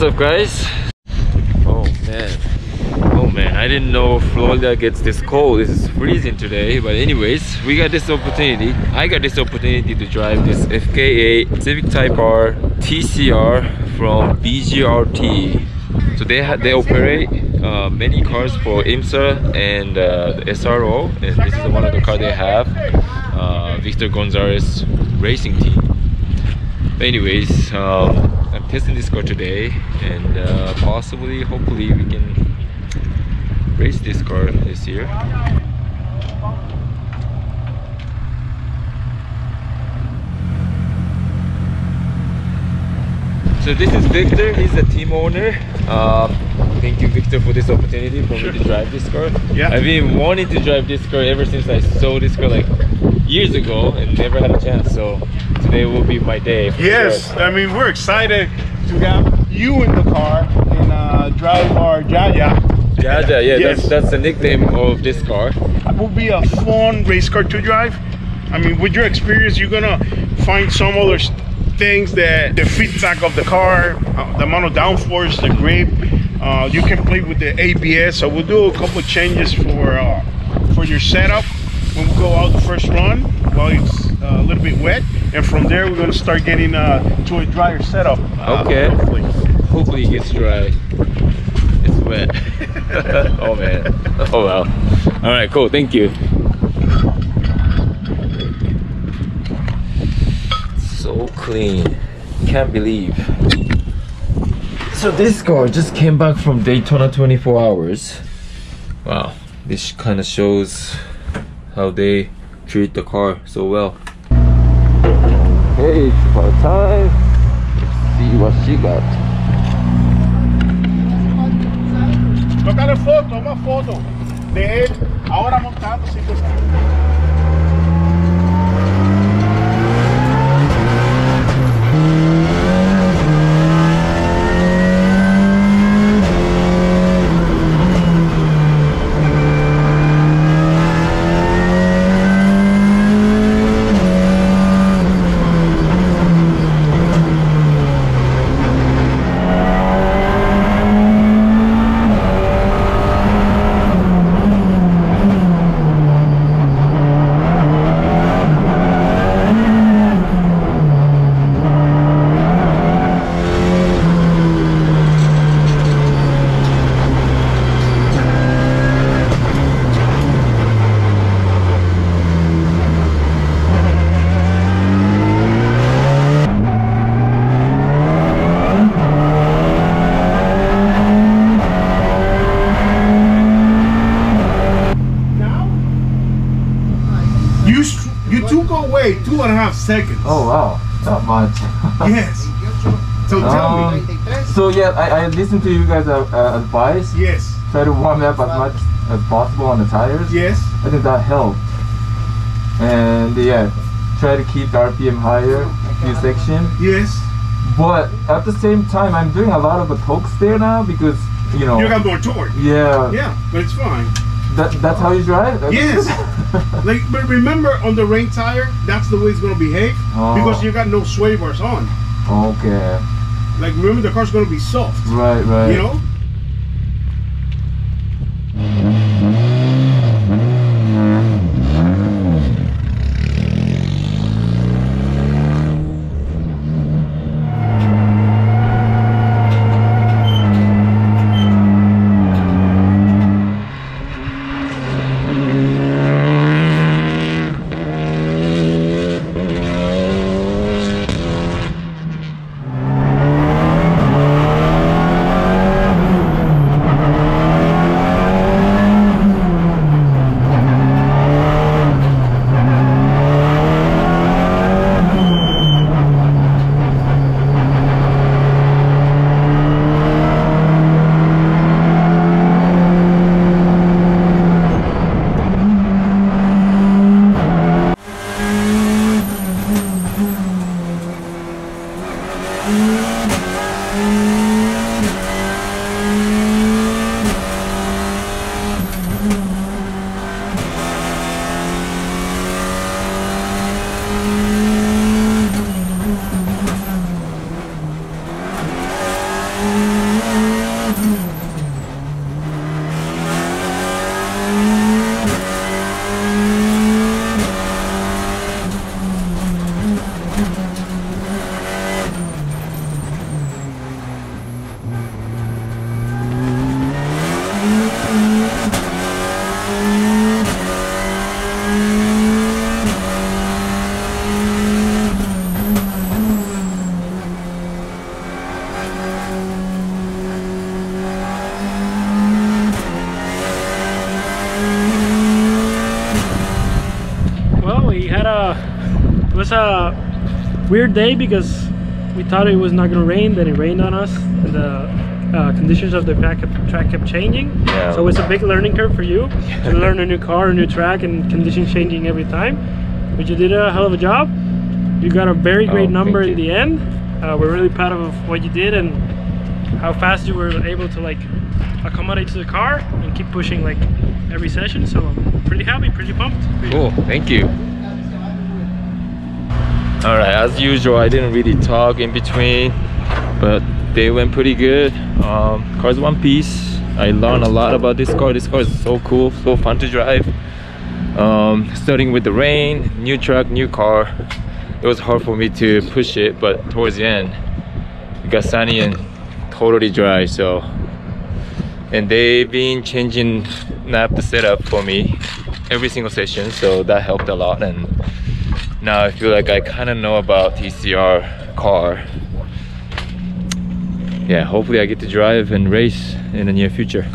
up, guys? Oh man, I didn't know Florida gets this cold. This is freezing today. But anyways, I got this opportunity to drive this FKA Civic Type R TCR from VGRT. So they operate many cars for IMSA and the SRO, and this is one of the cars they have, Victor Gonzalez Racing Team. But anyways, I'm testing this car today, and hopefully we can race this car this year. So this is Victor, he's the team owner. Thank you, Victor, for this opportunity for me to drive this car. Yeah. I've been wanting to drive this car ever since I saw this car like years ago and never had a chance. So today will be my day. Yes, sure. I mean, we're excited to have you in the car and drive our Jaja. Jaja, yeah, yes. That's the nickname of this car. It will be a fun race car to drive. I mean, with your experience, you're gonna find some other things that the feedback of the car, the amount of downforce, the grip. You can play with the ABS. So we'll do a couple of changes for your setup when we go out the first run while it's a little bit wet, and from there we're gonna start getting to a drier setup. Okay. Hopefully it gets dry. It's wet. Oh man. Oh wow. All right, cool. Thank you. So clean. Can't believe. So this car just came back from Daytona 24 hours. Wow. This kind of shows how they treat the car so well. Hey, it's about time. Let's see what she got. Tócale foto, una foto de él ahora montando 5 You took away 2.5 seconds. Oh wow, not much. Yes. So tell me. So yeah, I listened to you guys' advice. Yes. Try to warm up as much as possible on the tires. Yes. I think that helped. And yeah, try to keep the RPM higher, few sections. Yes. But at the same time, I'm doing a lot of the pokes there now because, you know. You got more torque. Yeah. Yeah, but it's fine. That's how you drive? Yes. Like, but remember, on the rain tire, that's the way it's gonna behave because you got no sway bars on. Okay. Like, remember, the car's gonna be soft. Right, right. You know. Well, it was a weird day because we thought it was not going to rain, then it rained on us, and the conditions of the track kept changing. Yeah. So it's a big learning curve for you to learn a new car, a new track, and conditions changing every time. But you did a hell of a job. You got a very great number in the end. We're really proud of what you did and how fast you were able to like accommodate to the car and keep pushing like every session. So I'm pretty happy, pretty pumped. Cool, thank you. All right, as usual, I didn't really talk in between, but they went pretty good. Car's one piece. I learned a lot about this car. This car is so cool, so fun to drive. Starting with the rain, new truck, new car. It was hard for me to push it, but towards the end, it got sunny and totally dry. So, and they've been changing the setup for me every single session, so that helped a lot. And now I feel like I kind of know about TCR car. Yeah, hopefully I get to drive and race in the near future.